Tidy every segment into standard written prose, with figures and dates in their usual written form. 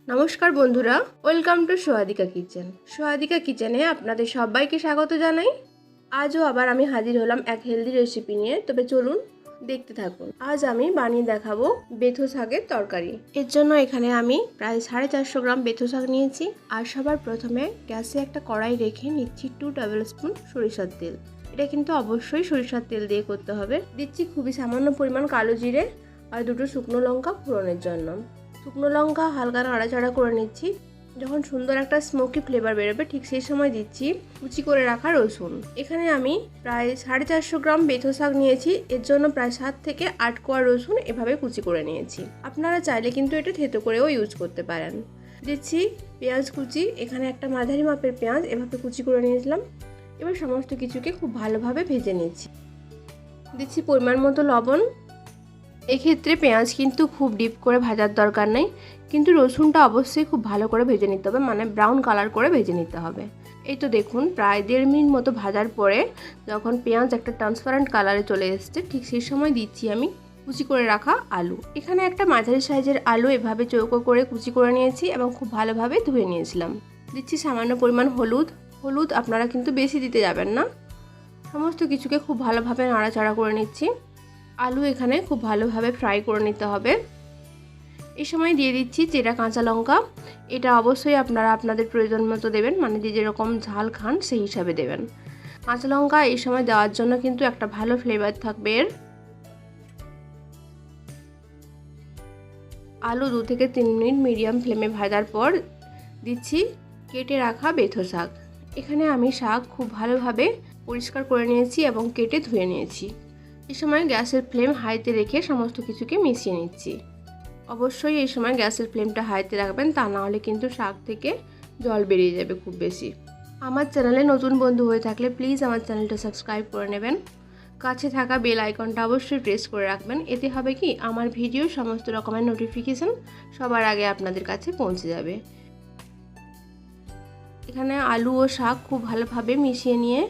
নমস্কার বন্ধুরা, welcome to সোয়াদিকা kitchen. সোয়াদিকা কিচেনে আপনাদের সবাইকে স্বাগত জানাই। আজও আবার আমি হাজির হলাম এক হেলদি রেসিপি নিয়ে। তবে চলুন দেখতে থাকুন। আজ আমি বানিয়ে দেখাবো বেথো শাকের তরকারি। এর জন্য এখানে আমি প্রায় 450 গ্রাম বেথো শাক নিয়েছি। আর সবার প্রথমে গ্যাসে একটা কড়াই রেখে নিচ্ছি 2 টেবিল স্পুন সরিষার তেল। এটা কিন্তু অবশ্যই সরিষার তেল দিয়ে করতে হবে। দিচ্ছি খুবই সামান্য পরিমাণ কালো জিরে আর 2টো শুকনো লঙ্কা ফোড়নের জন্য। শুকনো লঙ্কা হালকা নাড়াচাড়া করে নিচ্ছি। যখন সুন্দর একটা স্মোকি ফ্লেভার বেরোবে ঠিক সেই সময় দিচ্ছি কুচি করে রাখা রসুন। এখানে আমি প্রায় 450 গ্রাম বেথো শাক নিয়েছি। এর জন্য প্রায় 7 থেকে 8 কোয়া রসুন এভাবে কুচি করে নিয়েছি। আপনারা চাইলে কিন্তু এটা থেতো করেও ইউজ করতে পারেন। দিচ্ছি পেঁয়াজ কুচি। এখানে একটা মাঝারি মাপের পেঁয়াজ এভাবে কুচি করে নিয়েছিলাম। এবার সমস্ত কিছুকে খুব ভালোভাবে ভেজে নিচ্ছি। দিচ্ছি পরিমাণ মতো লবণ। এক্ষেত্রে পেঁয়াজ কিন্তু খুব ডিপ করে ভাজার দরকার নেই, কিন্তু রসুনটা অবশ্যই খুব ভালো করে ভেজে নিতে হবে, মানে ব্রাউন কালার করে ভেজে নিতে হবে। এই তো দেখুন প্রায় 1.5 মিনিট মতো ভাজার পরে যখন পেঁয়াজ একটা ট্রান্সপারেন্ট কালারে চলে এসছে ঠিক সেই সময় দিচ্ছি আমি কুচি করে রাখা আলু। এখানে একটা মাঝারি সাইজের আলু এভাবে চৌকো করে কুচি করে নিয়েছি এবং খুব ভালোভাবে ধুয়ে নিয়েছিলাম। দিচ্ছি সামান্য পরিমাণ হলুদ আপনারা কিন্তু বেশি দিতে যাবেন না। সমস্ত কিছুকে খুব ভালোভাবে নাড়াচাড়া করে নিচ্ছি। আলু এখানে খুব ভালোভাবে ফ্রাই করে নিতে হবে। এই সময় দিয়ে দিচ্ছি চেরা কাঁচা লঙ্কা। এটা অবশ্যই আপনারা আপনাদের প্রয়োজন মতো দেবেন, মানে যে যেরকম ঝাল খান সেই হিসাবে দেবেন। কাঁচা লঙ্কা এই সময় দেওয়ার জন্য কিন্তু একটা ভালো ফ্লেভার থাকবে এর। আলু 2 থেকে 3 মিনিট মিডিয়াম ফ্লেমে ভাজার পর দিচ্ছি কেটে রাখা বেথো শাক। এখানে আমি শাক খুব ভালোভাবে পরিষ্কার করে নিয়েছি এবং কেটে ধুয়ে নিয়েছি। এই সময় গ্যাসের ফ্লেম হাইতে রেখে সমস্ত কিছুকে মিশিয়ে নিচ্ছি। অবশ্যই এই সময় গ্যাসের ফ্লেমটা হাইতে রাখবেন, তা না হলে কিন্তু শাক থেকে জল বেরিয়ে যাবে খুব বেশি। আমার চ্যানেলে নতুন বন্ধু হয়ে থাকলে প্লিজ আমার চ্যানেলটা সাবস্ক্রাইব করে নেবেন। কাছে থাকা বেল আইকনটা অবশ্যই প্রেস করে রাখবেন। এতে হবে কি আমার ভিডিও সমস্ত রকমের নোটিফিকেশন সবার আগে আপনাদের কাছে পৌঁছে যাবে। এখানে আলু ও শাক খুব ভালোভাবে মিশিয়ে নিয়ে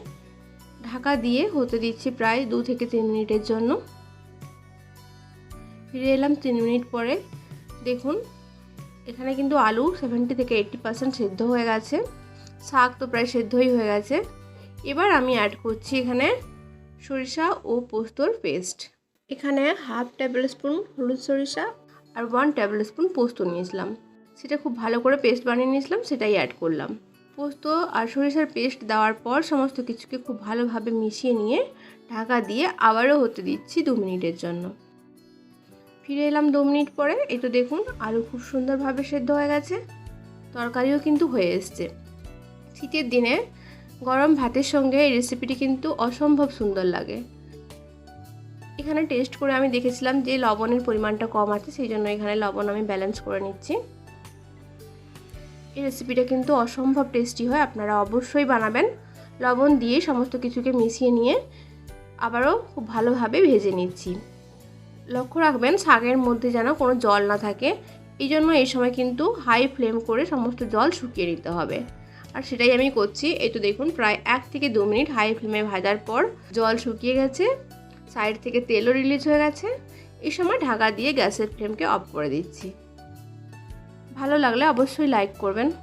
ঢাকা দিয়ে হতে দিচ্ছি প্রায় 2 থেকে 3 মিনিটের জন্য। ফিরে এলাম 3 মিনিট পরে। দেখুন এখানে কিন্তু আলু 70 থেকে 80% সেদ্ধ হয়ে গেছে। শাক তো প্রায় সেদ্ধই হয়ে গেছে। এবার আমি অ্যাড করছি এখানে সরিষা ও পোস্তর পেস্ট। এখানে 1/2 টেবিল স্পুন হলুদ সরিষা আর 1 টেবিল স্পুন পোস্ত নিয়েছিলাম। সেটা খুব ভালো করে পেস্ট বানিয়ে নিয়েছিলাম, সেটাই অ্যাড করলাম। পোস্ত আর সরিষার পেস্ট দেওয়ার পর সমস্ত কিছুকে খুব ভালোভাবে মিশিয়ে নিয়ে ঢাকা দিয়ে আবারও হতে দিচ্ছি 2 মিনিটের জন্য। ফিরে এলাম 2 মিনিট পরে। এই তো দেখুন আলু খুব সুন্দরভাবে সেদ্ধ হয়ে গেছে, তরকারিও কিন্তু হয়ে এসছে। শীতের দিনে গরম ভাতের সঙ্গে এই রেসিপিটি কিন্তু অসম্ভব সুন্দর লাগে। এখানে টেস্ট করে আমি দেখেছিলাম যে লবণের পরিমাণটা কম আছে, সেই জন্য এখানে লবণ আমি ব্যালেন্স করে নিচ্ছি। এই রেসিপিটা কিন্তু অসম্ভব টেস্টি হয়, আপনারা অবশ্যই বানাবেন। লবণ দিয়ে সমস্ত কিছুকে মিশিয়ে নিয়ে আবারও খুব ভালোভাবে ভেজে নিচ্ছি। লক্ষ্য রাখবেন শাকের মধ্যে যেন কোনো জল না থাকে, এই জন্য এই সময় কিন্তু হাই ফ্লেম করে সমস্ত জল শুকিয়ে নিতে হবে, আর সেটাই আমি করছি। এই তো দেখুন প্রায় 1 থেকে 2 মিনিট হাই ফ্লেমে ভাজার পর জল শুকিয়ে গেছে, সাইড থেকে তেলও রিলিজ হয়ে গেছে। এই সময় ঢাকা দিয়ে গ্যাসের ফ্লেমকে অফ করে দিচ্ছি। ভালো লাগলে অবশ্যই লাইক করবেন।